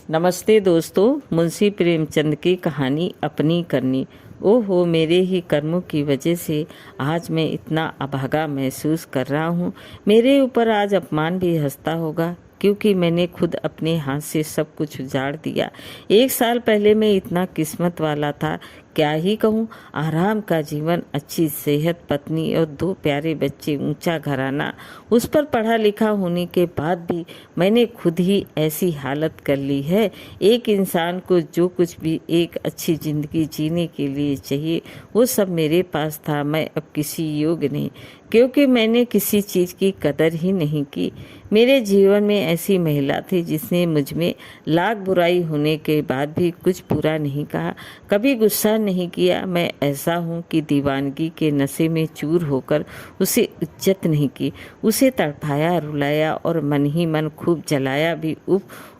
नमस्ते दोस्तों। मुंशी प्रेमचंद की कहानी अपनी करनी। ओहो, मेरे ही कर्मों की वजह से आज मैं इतना अभागा महसूस कर रहा हूँ। मेरे ऊपर आज अपमान भी हंसता होगा, क्योंकि मैंने खुद अपने हाथ से सब कुछ उजाड़ दिया। 1 साल पहले मैं इतना किस्मत वाला था, क्या ही कहूँ। आराम का जीवन, अच्छी सेहत, पत्नी और 2 प्यारे बच्चे, ऊंचा घराना। उस पर पढ़ा लिखा होने के बाद भी मैंने खुद ही ऐसी हालत कर ली है। एक इंसान को जो कुछ भी एक अच्छी जिंदगी जीने के लिए चाहिए, वो सब मेरे पास था। मैं अब किसी योग्य नहीं, क्योंकि मैंने किसी चीज़ की कदर ही नहीं की। मेरे जीवन में ऐसी महिला थी जिसने मुझ में लाख बुराई होने के बाद भी कुछ बुरा नहीं कहा, कभी गुस्सा नहीं किया। मैं ऐसा हूँ कि दीवानगी के नशे में चूर होकर उसे इज्जत नहीं की, उसे तड़पाया, रुलाया और मन ही मन खूब जलाया भी।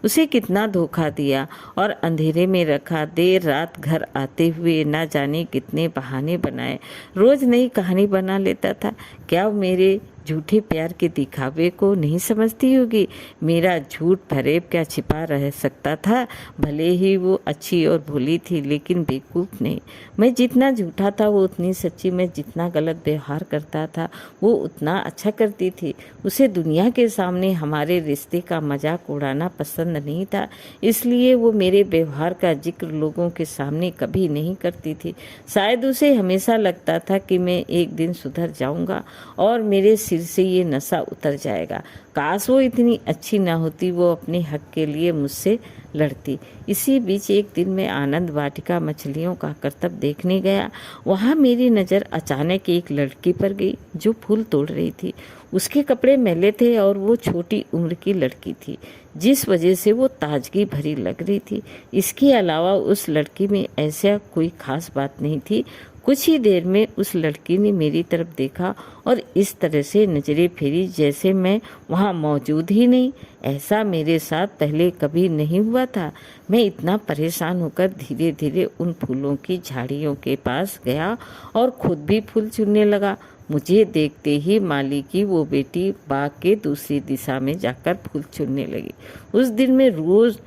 उसे कितना धोखा दिया और अंधेरे में रखा। देर रात घर आते हुए ना जाने कितने बहाने बनाए। रोज नई कहानी बना लेता था। क्या वो मेरे झूठे प्यार के दिखावे को नहीं समझती होगी? मेरा झूठ फरेब क्या छिपा रह सकता था? भले ही वो अच्छी और भोली थी, लेकिन बेवकूफ़ नहीं। मैं जितना झूठा था वो उतनी सच्ची। मैं जितना गलत व्यवहार करता था वो उतना अच्छा करती थी। उसे दुनिया के सामने हमारे रिश्ते का मजाक उड़ाना पसंद नहीं था, इसलिए वो मेरे व्यवहार का जिक्र लोगों के सामने कभी नहीं करती थी। शायद उसे हमेशा लगता था कि मैं एक दिन सुधर जाऊंगा और मेरे सिर से ये नशा उतर जाएगा। काश वो इतनी अच्छी ना होती, वो अपने हक के लिए मुझसे लड़ती। इसी बीच एक दिन मैं आनंद वाटिका मछलियों का करतब देखने गया। वहाँ मेरी नज़र अचानक एक लड़की पर गई जो फूल तोड़ रही थी। उसके कपड़े मैले थे और वो छोटी उम्र की लड़की थी, जिस वजह से वो ताजगी भरी लग रही थी। इसके अलावा उस लड़की में ऐसा कोई खास बात नहीं थी। कुछ ही देर में उस लड़की ने मेरी तरफ देखा और इस तरह से नजरें फेरी जैसे मैं वहाँ मौजूद ही नहीं। ऐसा मेरे साथ पहले कभी नहीं हुआ था। मैं इतना परेशान होकर धीरे धीरे उन फूलों की झाड़ियों के पास गया और खुद भी फूल चुनने लगा। मुझे देखते ही माली की वो बेटी बाग के दूसरी दिशा में जाकर फूल चुनने लगी। उस दिन मैं रोज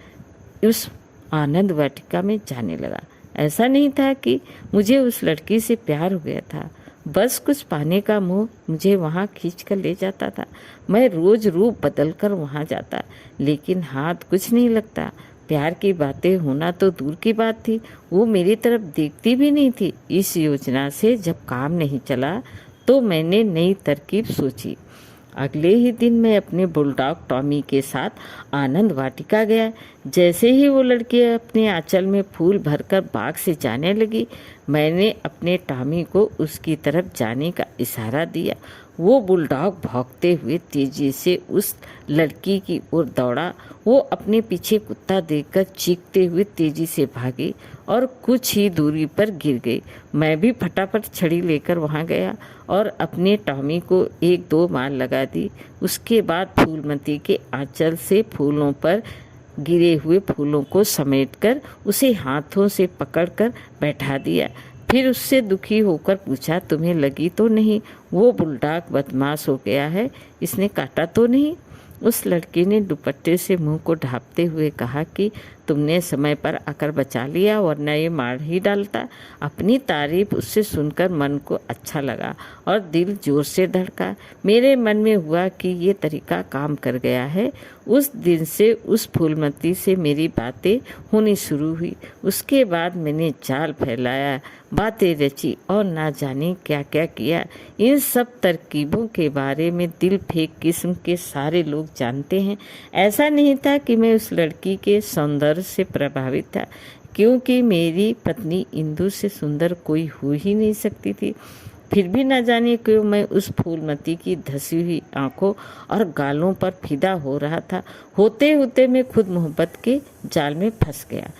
उस आनंद वाटिका में जाने लगा। ऐसा नहीं था कि मुझे उस लड़की से प्यार हो गया था, बस कुछ पाने का मोह मुझे वहाँ खींच कर ले जाता था। मैं रोज रूप बदल कर वहाँ जाता, लेकिन हाथ कुछ नहीं लगता। प्यार की बातें होना तो दूर की बात थी, वो मेरी तरफ देखती भी नहीं थी। इस योजना से जब काम नहीं चला तो मैंने नई तरकीब सोची। अगले ही दिन मैं अपने बुलडॉग टॉमी के साथ आनंद वाटिका गया। जैसे ही वो लड़की अपने आंचल में फूल भरकर बाग से जाने लगी, मैंने अपने टॉमी को उसकी तरफ जाने का इशारा दिया। वो बुलडॉग भौंकते हुए तेजी से उस लड़की की ओर दौड़ा। वो अपने पीछे कुत्ता देखकर चीखते हुए तेजी से भागी और कुछ ही दूरी पर गिर गई। मैं भी फटाफट छड़ी लेकर वहां गया और अपने टॉमी को 1-2 मार लगा दी। उसके बाद फूलमती के आंचल से फूलों पर गिरे हुए फूलों को समेटकर उसे हाथों से पकड़कर बैठा दिया। फिर उससे दुखी होकर पूछा, तुम्हें लगी तो नहीं? वो बुलडॉग बदमाश हो गया है, इसने काटा तो नहीं? उस लड़की ने दुपट्टे से मुंह को ढांपते हुए कहा कि तुमने समय पर आकर बचा लिया, वरना ये मार ही डालता। अपनी तारीफ उससे सुनकर मन को अच्छा लगा और दिल जोर से धड़का। मेरे मन में हुआ कि ये तरीका काम कर गया है। उस दिन से उस फूलमती से मेरी बातें होनी शुरू हुई। उसके बाद मैंने जाल फैलाया, बातें रची और ना जाने क्या क्या किया। इन सब तरकीबों के बारे में दिल फेंक किस्म के सारे लोग जानते हैं। ऐसा नहीं था कि मैं उस लड़की के सौंदर्य से प्रभावित था, क्योंकि मेरी पत्नी इंदु से सुंदर कोई हो ही नहीं सकती थी। फिर भी न जाने क्यों मैं उस फूलमती की धसी हुई आंखों और गालों पर फिदा हो रहा था। होते होते मैं खुद मोहब्बत के जाल में फंस गया।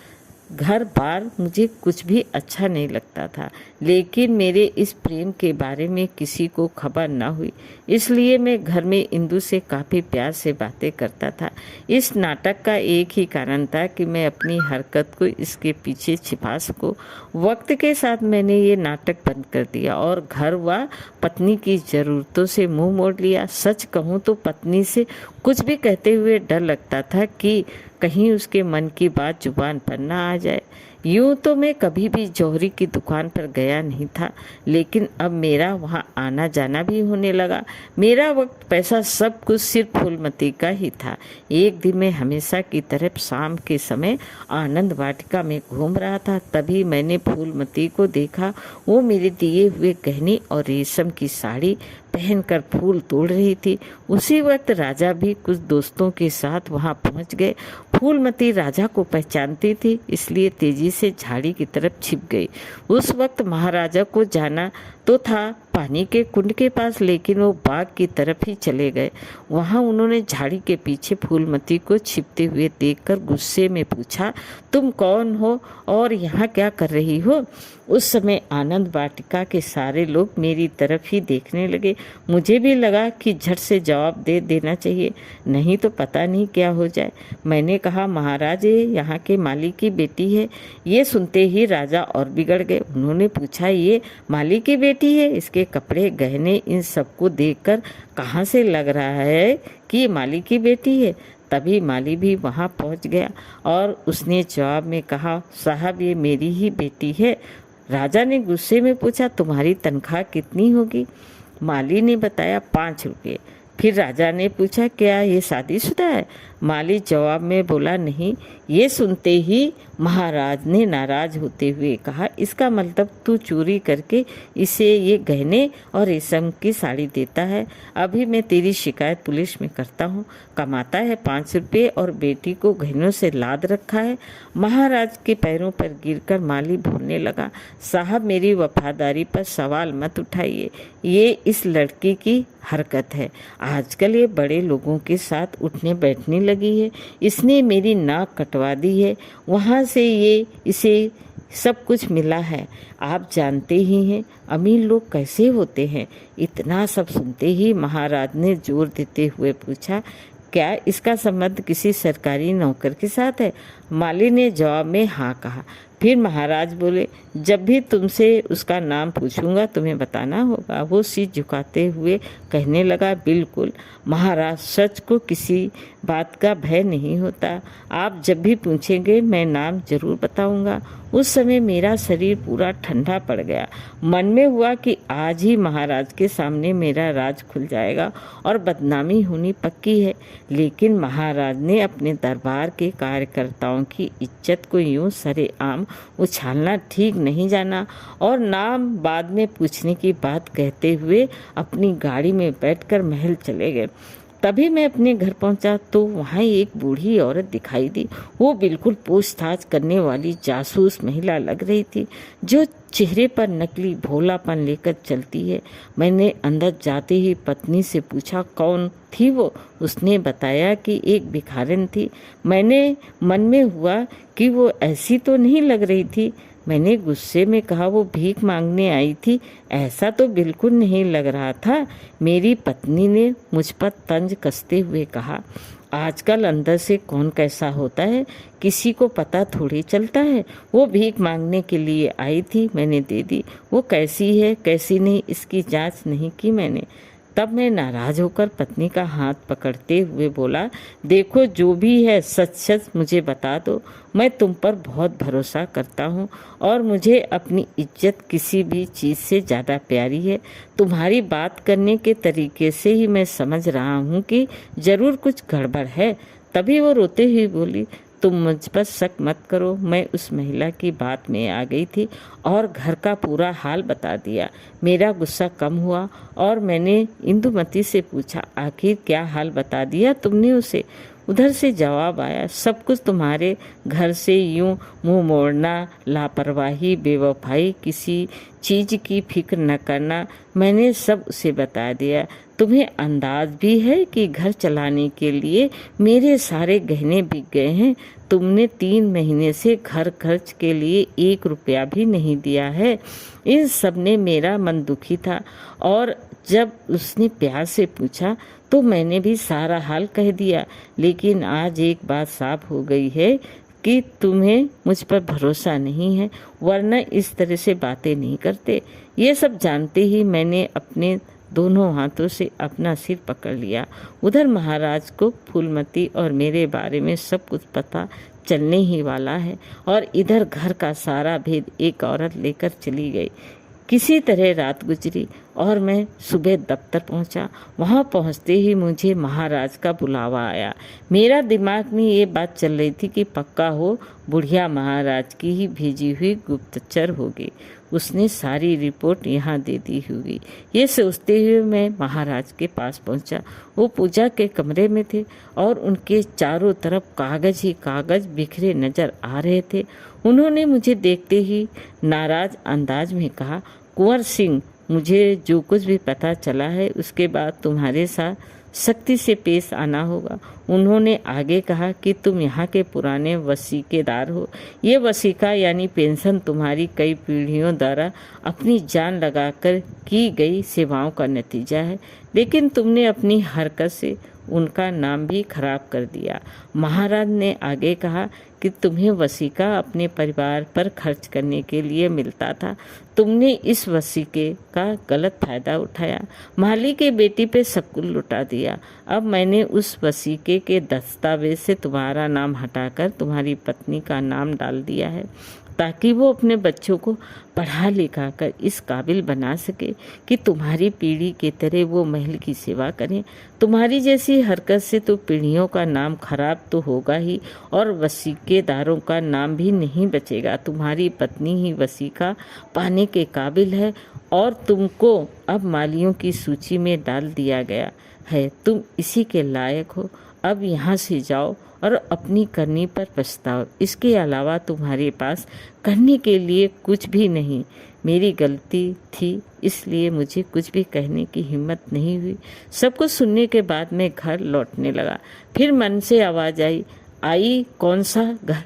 घर बार मुझे कुछ भी अच्छा नहीं लगता था, लेकिन मेरे इस प्रेम के बारे में किसी को खबर न हुई, इसलिए मैं घर में इंदु से काफ़ी प्यार से बातें करता था। इस नाटक का एक ही कारण था कि मैं अपनी हरकत को इसके पीछे छिपा सकूं। वक्त के साथ मैंने ये नाटक बंद कर दिया और घर व पत्नी की ज़रूरतों से मुंह मोड़ लिया। सच कहूँ तो पत्नी से कुछ भी कहते हुए डर लगता था कि कहीं उसके मन की बात जुबान पर ना आ जाए। यूं तो मैं कभी भी जौहरी की दुकान पर गया नहीं था, लेकिन अब मेरा वहां आना जाना भी होने लगा। मेरा वक्त, पैसा, सब कुछ सिर्फ फूलमती का ही था। एक दिन मैं हमेशा की तरह शाम के समय आनंद वाटिका में घूम रहा था। तभी मैंने फूलमती को देखा। वो मेरे दिए हुए गहने और रेशम की साड़ी पहनकर फूल तोड़ रही थी। उसी वक्त राजा भी कुछ दोस्तों के साथ वहां पहुंच गए। फूलमती राजा को पहचानती थी, इसलिए तेजी से झाड़ी की तरफ छिप गई। उस वक्त महाराजा को जाना तो था पानी के कुंड के पास, लेकिन वो बाग की तरफ ही चले गए। वहां उन्होंने झाड़ी के पीछे फूलमती को छिपते हुए देखकर गुस्से में पूछा, तुम कौन हो और यहाँ क्या कर रही हो? उस समय आनंद वाटिका के सारे लोग मेरी तरफ ही देखने लगे। मुझे भी लगा कि झट से जवाब दे देना चाहिए, नहीं तो पता नहीं क्या हो जाए। मैंने कहा, महाराज ये यहाँ के माली की बेटी है। ये सुनते ही राजा और बिगड़ गए। उन्होंने पूछा, ये माली की बेटी है? इसके कपड़े, गहने, इन सबको देखकर कहाँ से लग रहा है कि ये माली की बेटी है? तभी माली भी वहाँ पहुँच गया और उसने जवाब में कहा, साहब ये मेरी ही बेटी है। राजा ने गुस्से में पूछा, तुम्हारी तनख्वाह कितनी होगी? माली ने बताया, 5 रुपये। फिर राजा ने पूछा, क्या ये शादीशुदा है? माली जवाब में बोला, नहीं। ये सुनते ही महाराज ने नाराज होते हुए कहा, इसका मतलब तू चोरी करके इसे ये गहने और रेशम की साड़ी देता है। अभी मैं तेरी शिकायत पुलिस में करता हूँ। कमाता है 5 रुपये और बेटी को गहनों से लाद रखा है। महाराज के पैरों पर गिरकर माली बोलने लगा, साहब मेरी वफादारी पर सवाल मत उठाइए। ये इस लड़की की हरकत है। आजकल ये बड़े लोगों के साथ उठने बैठने लगी है। इसने मेरी नाक कटवा दी है। वहाँ से ये इसे सब कुछ मिला है। आप जानते ही हैं अमीर लोग कैसे होते हैं। इतना सब सुनते ही महाराज ने जोर देते हुए पूछा, क्या इसका संबंध किसी सरकारी नौकर के साथ है? माली ने जवाब में हाँ कहा। फिर महाराज बोले, जब भी तुमसे उसका नाम पूछूंगा तुम्हें बताना होगा। वो सिर झुकाते हुए कहने लगा, बिल्कुल महाराज, सच को किसी बात का भय नहीं होता। आप जब भी पूछेंगे मैं नाम जरूर बताऊंगा। उस समय मेरा शरीर पूरा ठंडा पड़ गया। मन में हुआ कि आज ही महाराज के सामने मेरा राज खुल जाएगा और बदनामी होनी पक्की है। लेकिन महाराज ने अपने दरबार के कार्यकर्ताओं की इज्जत को यूं सरेआम उछालना ठीक नहीं जाना और नाम बाद में पूछने की बात कहते हुए अपनी गाड़ी में बैठकर महल चले गए। तभी मैं अपने घर पहुंचा तो वहाँ एक बूढ़ी औरत दिखाई दी। वो बिल्कुल पूछताछ करने वाली जासूस महिला लग रही थी, जो चेहरे पर नकली भोलापन लेकर चलती है। मैंने अंदर जाते ही पत्नी से पूछा, कौन थी वो? उसने बताया कि एक भिखारिन थी। मैंने मन में हुआ कि वो ऐसी तो नहीं लग रही थी। मैंने गुस्से में कहा, वो भीख मांगने आई थी? ऐसा तो बिल्कुल नहीं लग रहा था। मेरी पत्नी ने मुझ पर तंज कसते हुए कहा, आजकल अंदर से कौन कैसा होता है किसी को पता थोड़ी चलता है। वो भीख मांगने के लिए आई थी, मैंने दे दी। वो कैसी है कैसी नहीं इसकी जांच नहीं की मैंने। तब मैं नाराज होकर पत्नी का हाथ पकड़ते हुए बोला, देखो जो भी है सच सच मुझे बता दो। मैं तुम पर बहुत भरोसा करता हूँ और मुझे अपनी इज्जत किसी भी चीज़ से ज़्यादा प्यारी है। तुम्हारी बात करने के तरीके से ही मैं समझ रहा हूँ कि ज़रूर कुछ गड़बड़ है। तभी वो रोते हुए बोली, तुम मुझ पर शक मत करो। मैं उस महिला की बात में आ गई थी और घर का पूरा हाल बता दिया। मेरा गुस्सा कम हुआ और मैंने इंदुमती से पूछा, आखिर क्या हाल बता दिया तुमने उसे? उधर से जवाब आया, सब कुछ तुम्हारे घर से यूं मुंह मोड़ना, लापरवाही, बेवफाई, किसी चीज़ की फिक्र न करना, मैंने सब उसे बता दिया। तुम्हें अंदाज भी है कि घर चलाने के लिए मेरे सारे गहने बिक गए हैं। तुमने 3 महीने से घर खर्च के लिए 1 रुपया भी नहीं दिया है। इन सब ने मेरा मन दुखी था और जब उसने प्यार से पूछा तो मैंने भी सारा हाल कह दिया। लेकिन आज एक बात साफ हो गई है कि तुम्हें मुझ पर भरोसा नहीं है, वरना इस तरह से बातें नहीं करते। ये सब जानते ही मैंने अपने दोनों हाथों से अपना सिर पकड़ लिया। उधर महाराज को फूलमती और मेरे बारे में सब कुछ पता चलने ही वाला है और इधर घर का सारा भेद एक औरत लेकर चली गई। किसी तरह रात गुजरी और मैं सुबह दफ्तर पहुंचा। वहां पहुंचते ही मुझे महाराज का बुलावा आया। मेरा दिमाग में ये बात चल रही थी कि पक्का हो बुढ़िया महाराज की ही भेजी हुई गुप्तचर होगी, उसने सारी रिपोर्ट यहाँ दे दी होगी। ये सोचते हुए मैं महाराज के पास पहुंचा। वो पूजा के कमरे में थे और उनके चारों तरफ कागज ही कागज बिखरे नजर आ रहे थे। उन्होंने मुझे देखते ही नाराज अंदाज में कहा, कुंवर सिंह, मुझे जो कुछ भी पता चला है उसके बाद तुम्हारे साथ सख्ती से पेश आना होगा। उन्होंने आगे कहा कि तुम यहाँ के पुराने वसीकेदार हो। ये वसीका यानी पेंशन तुम्हारी कई पीढ़ियों द्वारा अपनी जान लगाकर की गई सेवाओं का नतीजा है, लेकिन तुमने अपनी हरकत से उनका नाम भी खराब कर दिया। महाराज ने आगे कहा कि तुम्हें वसीका अपने परिवार पर खर्च करने के लिए मिलता था, तुमने इस वसीके का गलत फायदा उठाया, माली के बेटी पे सब कुछ लुटा दिया। अब मैंने उस वसीके के दस्तावेज से तुम्हारा नाम हटाकर तुम्हारी पत्नी का नाम डाल दिया है, ताकि वो अपने बच्चों को पढ़ा लिखा कर इस काबिल बना सके कि तुम्हारी पीढ़ी की तरह वो महल की सेवा करें। तुम्हारी जैसी हरकत से तो पीढ़ियों का नाम खराब तो होगा ही और वसीकेदारों का नाम भी नहीं बचेगा। तुम्हारी पत्नी ही वसीका पाने के काबिल है और तुमको अब मालियों की सूची में डाल दिया गया है। तुम इसी के लायक हो। अब यहाँ से जाओ और अपनी करनी पर पछताओ। इसके अलावा तुम्हारे पास करने के लिए कुछ भी नहीं। मेरी गलती थी, इसलिए मुझे कुछ भी कहने की हिम्मत नहीं हुई। सब कुछ सुनने के बाद मैं घर लौटने लगा। फिर मन से आवाज़ आई, कौन सा घर?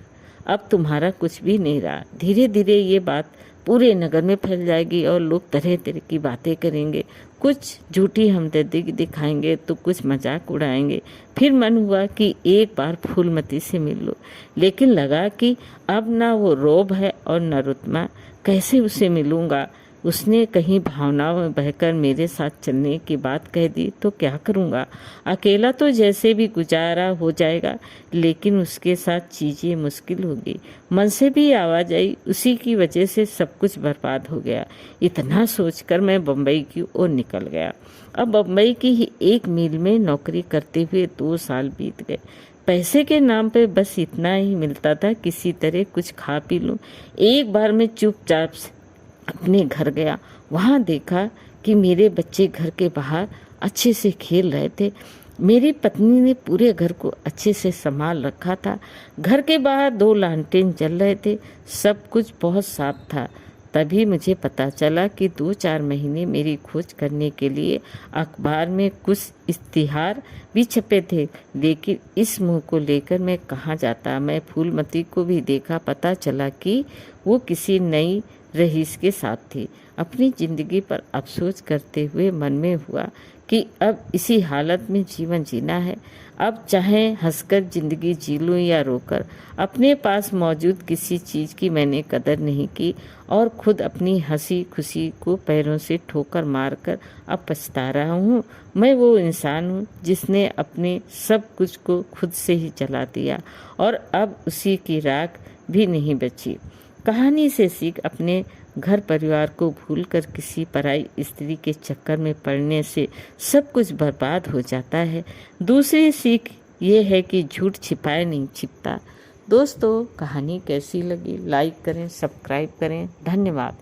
अब तुम्हारा कुछ भी नहीं रहा। धीरे धीरे ये बात पूरे नगर में फैल जाएगी और लोग तरह तरह की बातें करेंगे, कुछ झूठी हमदर्दी दिखाएंगे तो कुछ मजाक उड़ाएंगे। फिर मन हुआ कि एक बार फूलमती से मिल लो, लेकिन लगा कि अब ना वो रोब है और न रुतमा, कैसे उसे मिलूंगा। उसने कहीं भावनाओं में बहकर मेरे साथ चलने की बात कह दी तो क्या करूंगा। अकेला तो जैसे भी गुजारा हो जाएगा, लेकिन उसके साथ चीज़ें मुश्किल होगी। मन से भी आवाज़ आई, उसी की वजह से सब कुछ बर्बाद हो गया। इतना सोचकर मैं बम्बई की ओर निकल गया। अब बम्बई की ही एक मिल में नौकरी करते हुए 2 साल बीत गए। पैसे के नाम पे बस इतना ही मिलता था, किसी तरह कुछ खा पी लूं। एक बार मैं चुपचाप अपने घर गया। वहाँ देखा कि मेरे बच्चे घर के बाहर अच्छे से खेल रहे थे। मेरी पत्नी ने पूरे घर को अच्छे से संभाल रखा था। घर के बाहर 2 लालटेन जल रहे थे, सब कुछ बहुत साफ था। तभी मुझे पता चला कि 2-4 महीने मेरी खोज करने के लिए अखबार में कुछ इश्तिहार भी छपे थे, लेकिन इस मुँह को लेकर मैं कहाँ जाता। मैं फूलमती को भी देखा, पता चला कि वो किसी नई रईस के साथ थी। अपनी जिंदगी पर अफसोस करते हुए मन में हुआ कि अब इसी हालत में जीवन जीना है। अब चाहे हंसकर जिंदगी जी लूं या रोकर। अपने पास मौजूद किसी चीज़ की मैंने कदर नहीं की और खुद अपनी हंसी खुशी को पैरों से ठोकर मारकर अब पछता रहा हूँ। मैं वो इंसान हूँ जिसने अपने सब कुछ को खुद से ही जला दिया और अब उसी की राख भी नहीं बची। कहानी से सीख, अपने घर परिवार को भूलकर किसी पराई स्त्री के चक्कर में पड़ने से सब कुछ बर्बाद हो जाता है। दूसरी सीख ये है कि झूठ छिपाए नहीं छिपता। दोस्तों, कहानी कैसी लगी? लाइक करें, सब्सक्राइब करें। धन्यवाद।